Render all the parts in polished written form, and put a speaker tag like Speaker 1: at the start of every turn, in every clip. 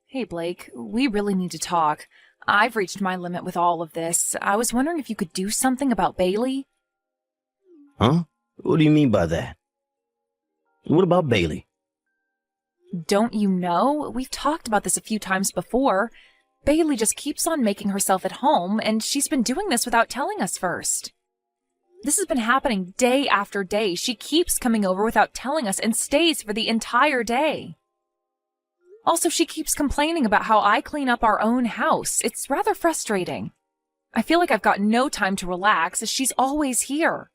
Speaker 1: Hey Blake, we really need to talk. I've reached my limit with all of this. I was wondering if you could do something about Bailey?
Speaker 2: Huh? What do you mean by that? What about Bailey?
Speaker 1: Don't you know? We've talked about this a few times before. Bailey just keeps on making herself at home, and she's been doing this without telling us first. This has been happening day after day. She keeps coming over without telling us and stays for the entire day. Also, she keeps complaining about how I clean up our own house. It's rather frustrating. I feel like I've got no time to relax as she's always here.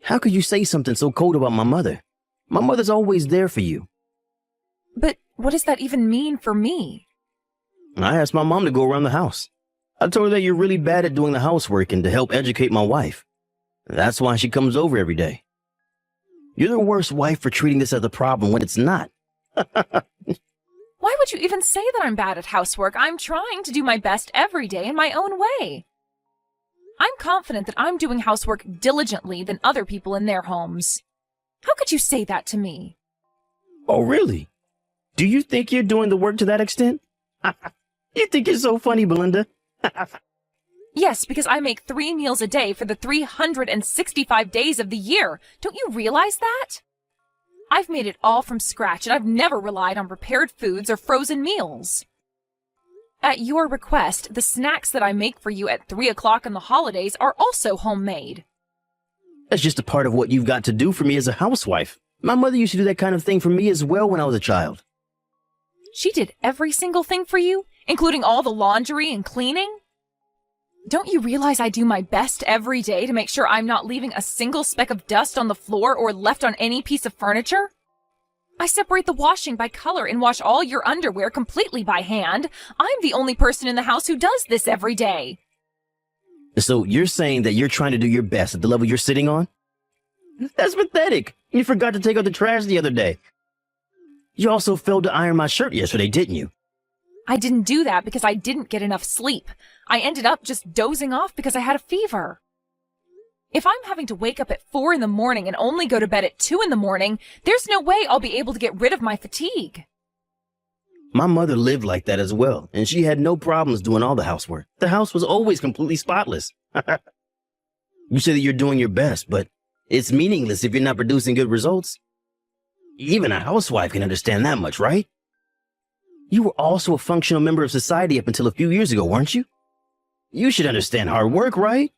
Speaker 2: How could you say something so cold about my mother? My mother's always there for you.
Speaker 1: But what does that even mean for me?
Speaker 2: I asked my mom to go around the house. I told her that you're really bad at doing the housework and to help educate my wife. That's why she comes over every day. You're the worst wife for treating this as a problem when it's not.
Speaker 1: Why would you even say that I'm bad at housework? I'm trying to do my best every day in my own way. I'm confident that I'm doing housework diligently than other people in their homes. How could you say that to me?
Speaker 2: Oh, really? Do you think you're doing the work to that extent? You think you're so funny, Belinda?
Speaker 1: Yes, because I make 3 meals a day for the 365 days of the year. Don't you realize that? I've made it all from scratch, and I've never relied on prepared foods or frozen meals. At your request, the snacks that I make for you at 3 o'clock in the holidays are also homemade.
Speaker 2: That's just a part of what you've got to do for me as a housewife. My mother used to do that kind of thing for me as well when I was a child.
Speaker 1: She did every single thing for you, including all the laundry and cleaning? Don't you realize I do my best every day to make sure I'm not leaving a single speck of dust on the floor or left on any piece of furniture? I separate the washing by color and wash all your underwear completely by hand. I'm the only person in the house who does this every day.
Speaker 2: So you're saying that you're trying to do your best at the level you're sitting on? That's pathetic. You forgot to take out the trash the other day. You also failed to iron my shirt yesterday, didn't you?
Speaker 1: I didn't do that because I didn't get enough sleep. I ended up just dozing off because I had a fever. If I'm having to wake up at 4 in the morning and only go to bed at 2 in the morning, there's no way I'll be able to get rid of my fatigue.
Speaker 2: My mother lived like that as well, and she had no problems doing all the housework. The house was always completely spotless. You say that you're doing your best, but it's meaningless if you're not producing good results. Even a housewife can understand that much, right? You were also a functional member of society up until a few years ago, weren't you? You should understand hard work, right?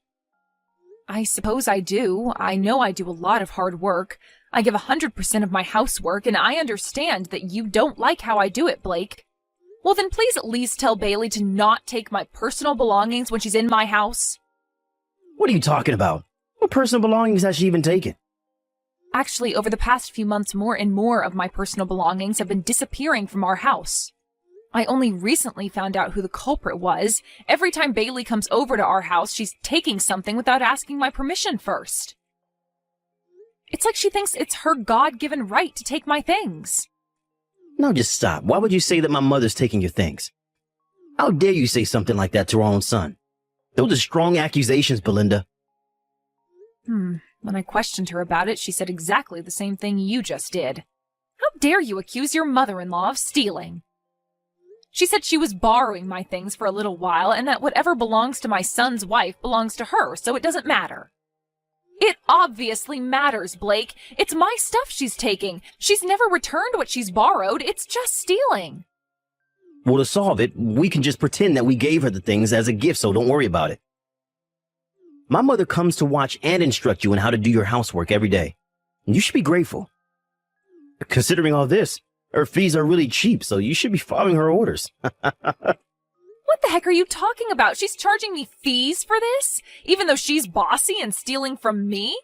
Speaker 1: I suppose I do. I know I do a lot of hard work. I give 100% of my housework, and I understand that you don't like how I do it, Blake. Well, then please at least tell Bailey to not take my personal belongings when she's in my house.
Speaker 2: What are you talking about? What personal belongings has she even taken?
Speaker 1: Actually, over the past few months, more and more of my personal belongings have been disappearing from our house. I only recently found out who the culprit was. Every time Bailey comes over to our house, she's taking something without asking my permission first. It's like she thinks it's her God-given right to take my things.
Speaker 2: Now just stop. Why would you say that my mother's taking your things? How dare you say something like that to our own son? Those are strong accusations, Belinda.
Speaker 1: When I questioned her about it, she said exactly the same thing you just did. How dare you accuse your mother-in-law of stealing? She said she was borrowing my things for a little while and that whatever belongs to my son's wife belongs to her, so it doesn't matter. It obviously matters, Blake. It's my stuff she's taking. She's never returned what she's borrowed. It's just stealing.
Speaker 2: Well, to solve it, we can just pretend that we gave her the things as a gift, so don't worry about it. My mother comes to watch and instruct you on how to do your housework every day. And you should be grateful. Considering all this, her fees are really cheap, so you should be following her orders.
Speaker 1: What the heck are you talking about? She's charging me fees for this, even though she's bossy and stealing from me?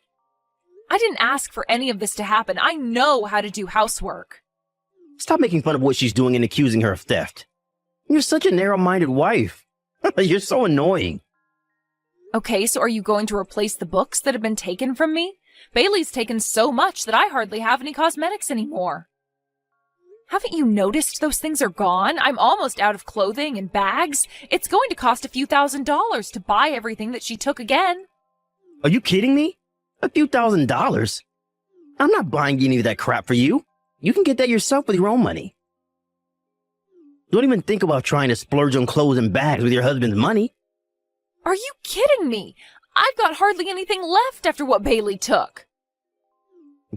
Speaker 1: I didn't ask for any of this to happen. I know how to do housework.
Speaker 2: Stop making fun of what she's doing and accusing her of theft. You're such a narrow-minded wife. You're so annoying.
Speaker 1: Okay, so are you going to replace the books that have been taken from me? Bailey's taken so much that I hardly have any cosmetics anymore. Haven't you noticed those things are gone? I'm almost out of clothing and bags. It's going to cost a few $1,000s to buy everything that she took again.
Speaker 2: Are you kidding me? A few $1,000s? I'm not buying any of that crap for you. You can get that yourself with your own money. Don't even think about trying to splurge on clothes and bags with your husband's money.
Speaker 1: Are you kidding me? I've got hardly anything left after what Bailey took.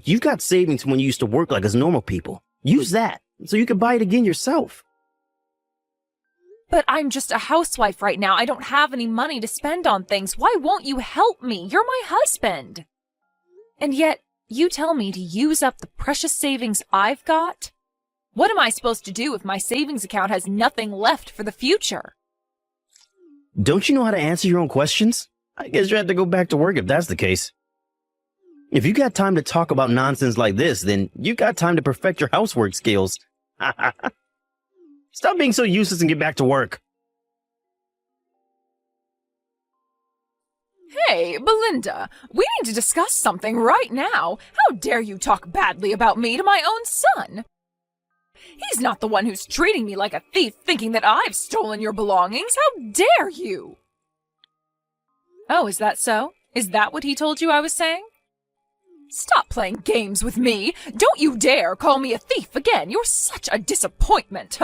Speaker 2: You've got savings from when you used to work like us normal people. Use that so you can buy it again yourself.
Speaker 1: But I'm just a housewife right now. I don't have any money to spend on things. Why won't you help me? You're my husband. And yet, you tell me to use up the precious savings I've got? What am I supposed to do if my savings account has nothing left for the future?
Speaker 2: Don't you know how to answer your own questions? I guess you have to go back to work if that's the case. If you got time to talk about nonsense like this, then you got time to perfect your housework skills. Stop being so useless and get back to work.
Speaker 1: Hey, Belinda, we need to discuss something right now. How dare you talk badly about me to my own son? He's not the one who's treating me like a thief, thinking that I've stolen your belongings. How dare you? Oh, is that so? Is that what he told you I was saying? Stop playing games with me. Don't you dare call me a thief again. You're such a disappointment.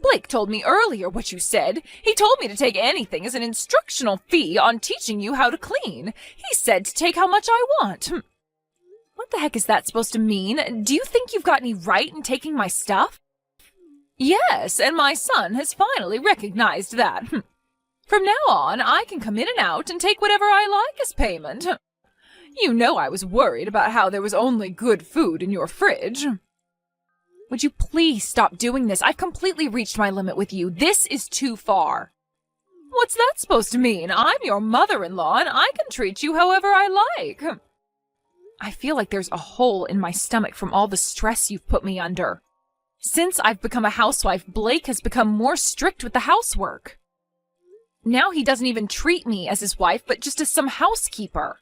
Speaker 1: Blake told me earlier what you said. He told me to take anything as an instructional fee on teaching you how to clean. He said to take how much I want. What the heck is that supposed to mean? Do you think you've got any right in taking my stuff? Yes, and my son has finally recognized that. From now on, I can come in and out and take whatever I like as payment. You know I was worried about how there was only good food in your fridge. Would you please stop doing this? I've completely reached my limit with you. This is too far. What's that supposed to mean? I'm your mother-in-law and I can treat you however I like. I feel like there's a hole in my stomach from all the stress you've put me under. Since I've become a housewife, Blake has become more strict with the housework. Now he doesn't even treat me as his wife, but just as some housekeeper.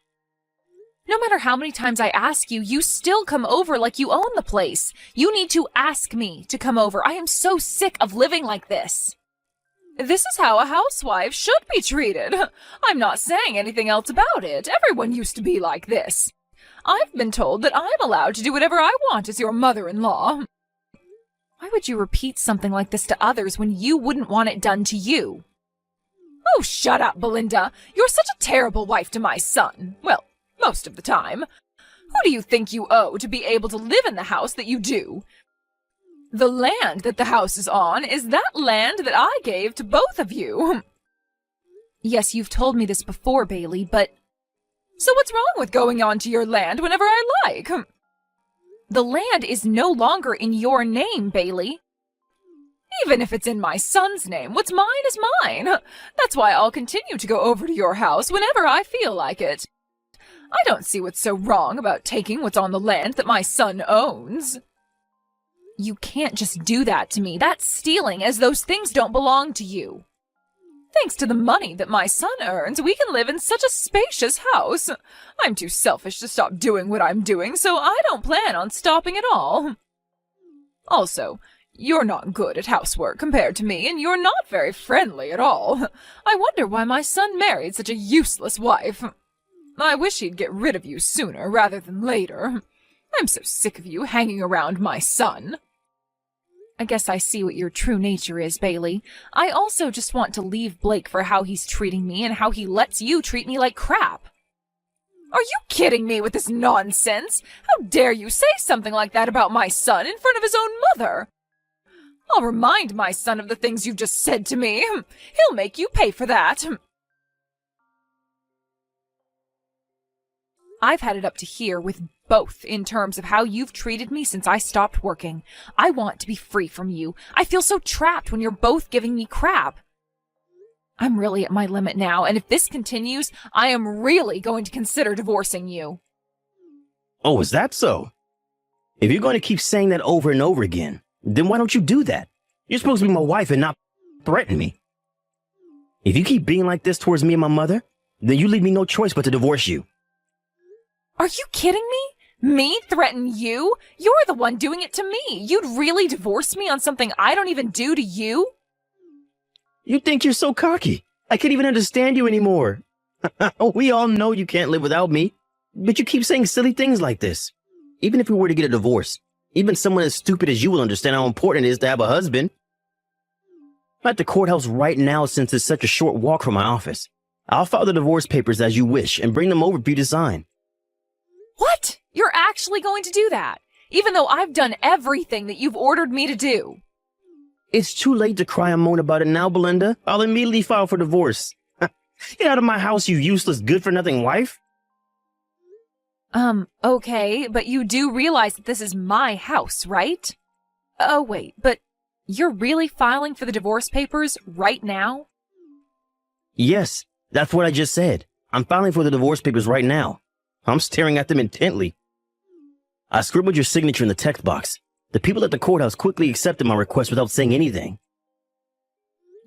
Speaker 1: No matter how many times I ask you, you still come over like you own the place. You need to ask me to come over. I am so sick of living like this. This is how a housewife should be treated. I'm not saying anything else about it. Everyone used to be like this. I've been told that I'm allowed to do whatever I want as your mother-in-law. Why would you repeat something like this to others when you wouldn't want it done to you? Oh, shut up, Belinda. You're such a terrible wife to my son. Well, most of the time. Who do you think you owe to be able to live in the house that you do? The land that the house is on is that land that I gave to both of you. Yes, you've told me this before, Bailey, but... So what's wrong with going on to your land whenever I like? The land is no longer in your name, Bailey. Even if it's in my son's name, what's mine is mine. That's why I'll continue to go over to your house whenever I feel like it. I don't see what's so wrong about taking what's on the land that my son owns. You can't just do that to me. That's stealing, as those things don't belong to you. Thanks to the money that my son earns, we can live in such a spacious house. I'm too selfish to stop doing what I'm doing, so I don't plan on stopping at all. Also, you're not good at housework compared to me, and you're not very friendly at all. I wonder why my son married such a useless wife. I wish he'd get rid of you sooner rather than later. I'm so sick of you hanging around my son. I guess I see what your true nature is, Bailey. I also just want to leave Blake for how he's treating me and how he lets you treat me like crap. Are you kidding me with this nonsense? How dare you say something like that about my son in front of his own mother? I'll remind my son of the things you've just said to me. He'll make you pay for that. I've had it up to here with both in terms of how you've treated me since I stopped working. I want to be free from you. I feel so trapped when you're both giving me crap. I'm really at my limit now, and if this continues, I am really going to consider divorcing you.
Speaker 2: Oh, is that so? If you're going to keep saying that over and over again, then why don't you do that? You're supposed to be my wife and not threaten me. If you keep being like this towards me and my mother, then you leave me no choice but to divorce you.
Speaker 1: Are you kidding me? Me threaten you? You're the one doing it to me. You'd really divorce me on something I don't even do to you?
Speaker 2: You think you're so cocky. I can't even understand you anymore. We all know you can't live without me, but you keep saying silly things like this. Even if we were to get a divorce, even someone as stupid as you will understand how important it is to have a husband. I'm at the courthouse right now since it's such a short walk from my office. I'll file the divorce papers as you wish and bring them over for you to sign.
Speaker 1: What? You're actually going to do that, even though I've done everything that you've ordered me to do?
Speaker 2: It's too late to cry and moan about it now, Belinda. I'll immediately file for divorce. Get out of my house, you useless, good-for-nothing wife.
Speaker 1: Okay, but you do realize that this is my house, right? Oh, wait, but you're really filing for the divorce papers right now?
Speaker 2: Yes, that's what I just said. I'm filing for the divorce papers right now. I'm staring at them intently. I scribbled your signature in the text box. The people at the courthouse quickly accepted my request without saying anything.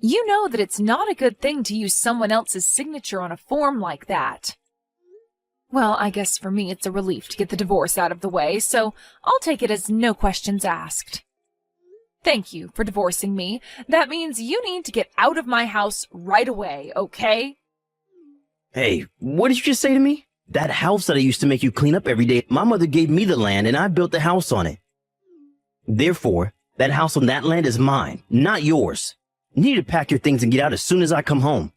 Speaker 1: You know that it's not a good thing to use someone else's signature on a form like that. Well, I guess for me it's a relief to get the divorce out of the way, so I'll take it as no questions asked. Thank you for divorcing me. That means you need to get out of my house right away, okay?
Speaker 2: Hey, what did you just say to me? That house that I used to make you clean up every day, my mother gave me the land and I built the house on it. Therefore, that house on that land is mine, not yours. You need to pack your things and get out as soon as I come home.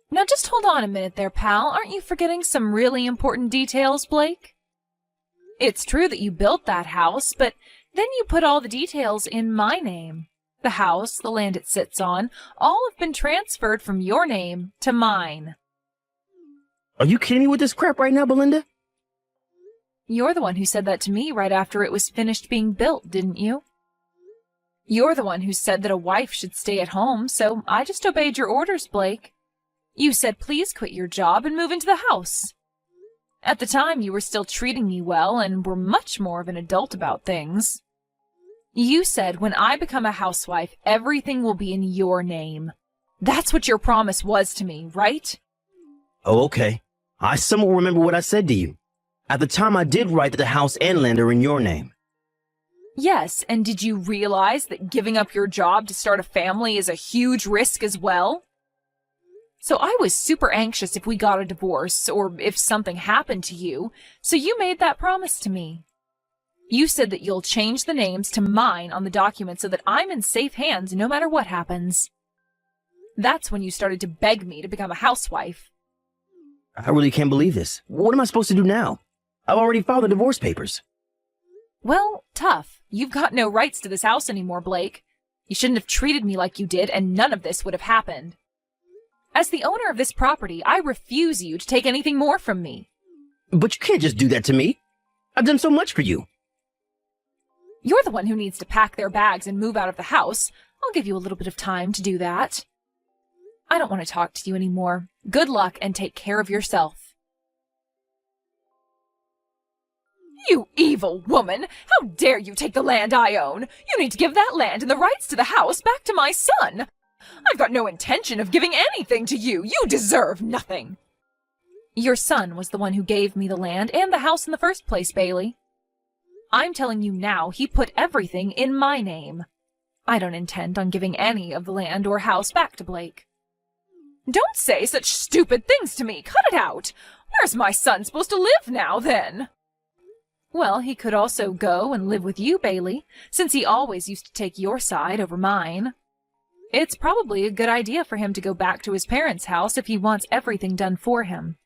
Speaker 1: Now just hold on a minute there, pal. Aren't you forgetting some really important details, Blake? It's true that you built that house, but then you put all the details in my name. The house, the land it sits on, all have been transferred from your name to mine.
Speaker 2: Are you kidding me with this crap right now, Belinda?
Speaker 1: You're the one who said that to me right after it was finished being built, didn't you? You're the one who said that a wife should stay at home, so I just obeyed your orders, Blake. You said please quit your job and move into the house. At the time, you were still treating me well and were much more of an adult about things. You said when I become a housewife, everything will be in your name. That's what your promise was to me, right?
Speaker 2: Oh, okay. I somewhat remember what I said to you. At the time, I did write that the house and land are in your name.
Speaker 1: Yes, and did you realize that giving up your job to start a family is a huge risk as well? So I was super anxious if we got a divorce or if something happened to you, so you made that promise to me. You said that you'll change the names to mine on the document so that I'm in safe hands no matter what happens. That's when you started to beg me to become a housewife.
Speaker 2: I really can't believe this. What am I supposed to do now? I've already filed the divorce papers.
Speaker 1: Well, tough. You've got no rights to this house anymore, Blake. You shouldn't have treated me like you did, and none of this would have happened. As the owner of this property, I refuse you to take anything more from me.
Speaker 2: But you can't just do that to me. I've done so much for you.
Speaker 1: You're the one who needs to pack their bags and move out of the house. I'll give you a little bit of time to do that. I don't want to talk to you anymore. Good luck and take care of yourself. You evil woman! How dare you take the land I own? You need to give that land and the rights to the house back to my son. I've got no intention of giving anything to you. You deserve nothing. Your son was the one who gave me the land and the house in the first place, Bailey. I'm telling you now, he put everything in my name. I don't intend on giving any of the land or house back to Blake. Don't say such stupid things to me. Cut it out. Where's my son supposed to live now, then? Well, he could also go and live with you, Bailey, since he always used to take your side over mine. It's probably a good idea for him to go back to his parents' house if he wants everything done for him.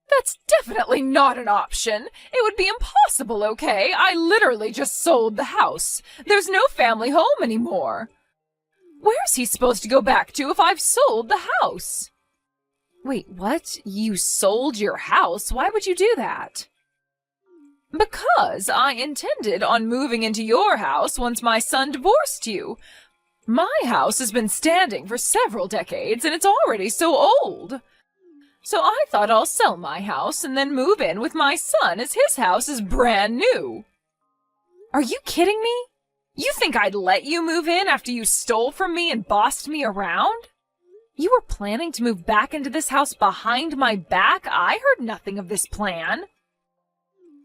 Speaker 1: That's definitely not an option. It would be impossible, okay? I literally just sold the house. There's no family home anymore. Where's he supposed to go back to if I've sold the house? Wait, what? You sold your house? Why would you do that? Because I intended on moving into your house once my son divorced you. My house has been standing for several decades, and it's already so old. So I thought I'll sell my house and then move in with my son as his house is brand new. Are you kidding me? You think I'd let you move in after you stole from me and bossed me around? You were planning to move back into this house behind my back? I heard nothing of this plan.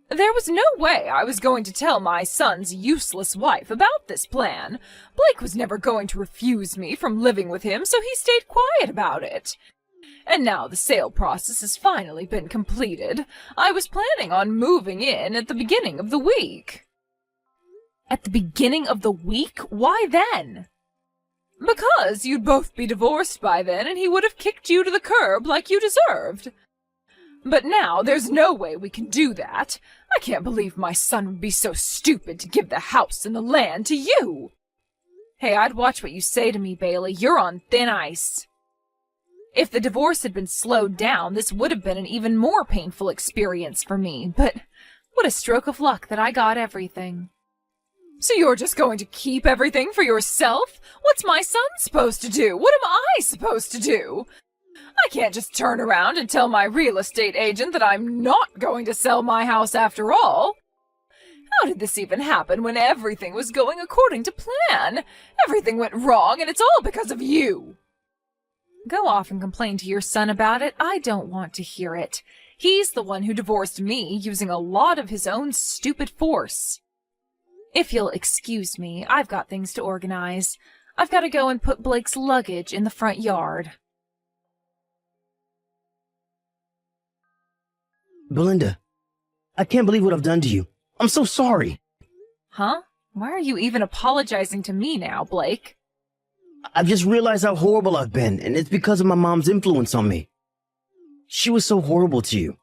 Speaker 1: There was no way I was going to tell my son's useless wife about this plan. Blake was never going to refuse me from living with him, so he stayed quiet about it. And now the sale process has finally been completed. I was planning on moving in at the beginning of the week. At the beginning of the week? Why then? Because you'd both be divorced by then and he would have kicked you to the curb like you deserved. But now there's no way we can do that. I can't believe my son would be so stupid to give the house and the land to you. Hey, I'd watch what you say to me, Bailey. You're on thin ice. If the divorce had been slowed down, this would have been an even more painful experience for me, but what a stroke of luck that I got everything. So you're just going to keep everything for yourself? What's my son supposed to do? What am I supposed to do? I can't just turn around and tell my real estate agent that I'm not going to sell my house after all. How did this even happen when everything was going according to plan? Everything went wrong and it's all because of you. Go off and complain to your son about it. I don't want to hear it. He's the one who divorced me using a lot of his own stupid force. If you'll excuse me, I've got things to organize. I've got to go and put Blake's luggage in the front yard.
Speaker 2: Belinda, I can't believe what I've done to you. I'm so sorry.
Speaker 1: Huh? Why are you even apologizing to me now, Blake?
Speaker 2: I've just realized how horrible I've been, and it's because of my mom's influence on me. She was so horrible to you,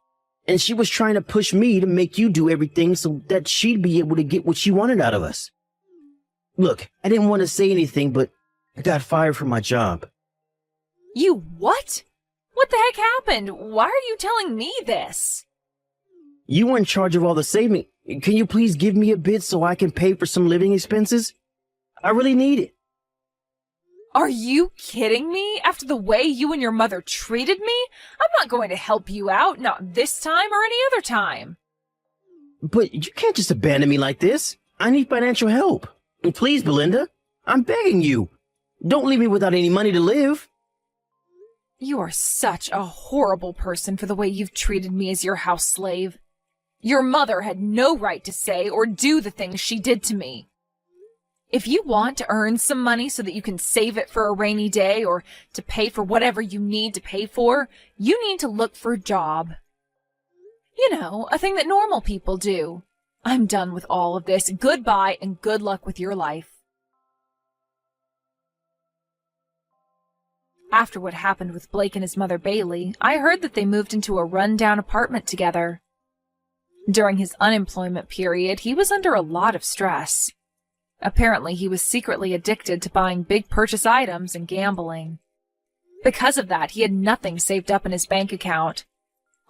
Speaker 2: and she was trying to push me to make you do everything so that she'd be able to get what she wanted out of us. Look, I didn't want to say anything, but I got fired from my job.
Speaker 1: You what? What the heck happened? Why are you telling me this?
Speaker 2: You were in charge of all the saving. Can you please give me a bit so I can pay for some living expenses? I really need it.
Speaker 1: Are you kidding me? After the way you and your mother treated me? I'm not going to help you out, not this time or any other time.
Speaker 2: But you can't just abandon me like this. I need financial help. And please, Belinda, I'm begging you. Don't leave me without any money to live.
Speaker 1: You are such a horrible person for the way you've treated me as your house slave. Your mother had no right to say or do the things she did to me. If you want to earn some money so that you can save it for a rainy day or to pay for whatever you need to pay for, you need to look for a job. You know, a thing that normal people do. I'm done with all of this. Goodbye and good luck with your life. After what happened with Blake and his mother Bailey, I heard that they moved into a run-down apartment together. During his unemployment period, he was under a lot of stress. Apparently, he was secretly addicted to buying big purchase items and gambling. Because of that, he had nothing saved up in his bank account.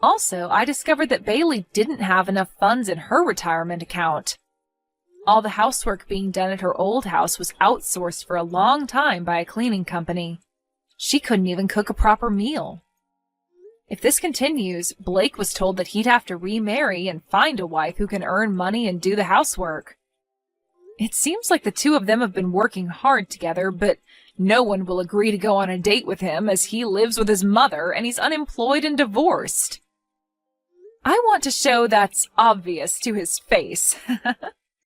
Speaker 1: Also, I discovered that Bailey didn't have enough funds in her retirement account. All the housework being done at her old house was outsourced for a long time by a cleaning company. She couldn't even cook a proper meal. If this continues, Blake was told that he'd have to remarry and find a wife who can earn money and do the housework. It seems like the two of them have been working hard together, but no one will agree to go on a date with him as he lives with his mother and he's unemployed and divorced. I want to show that's obvious to his face.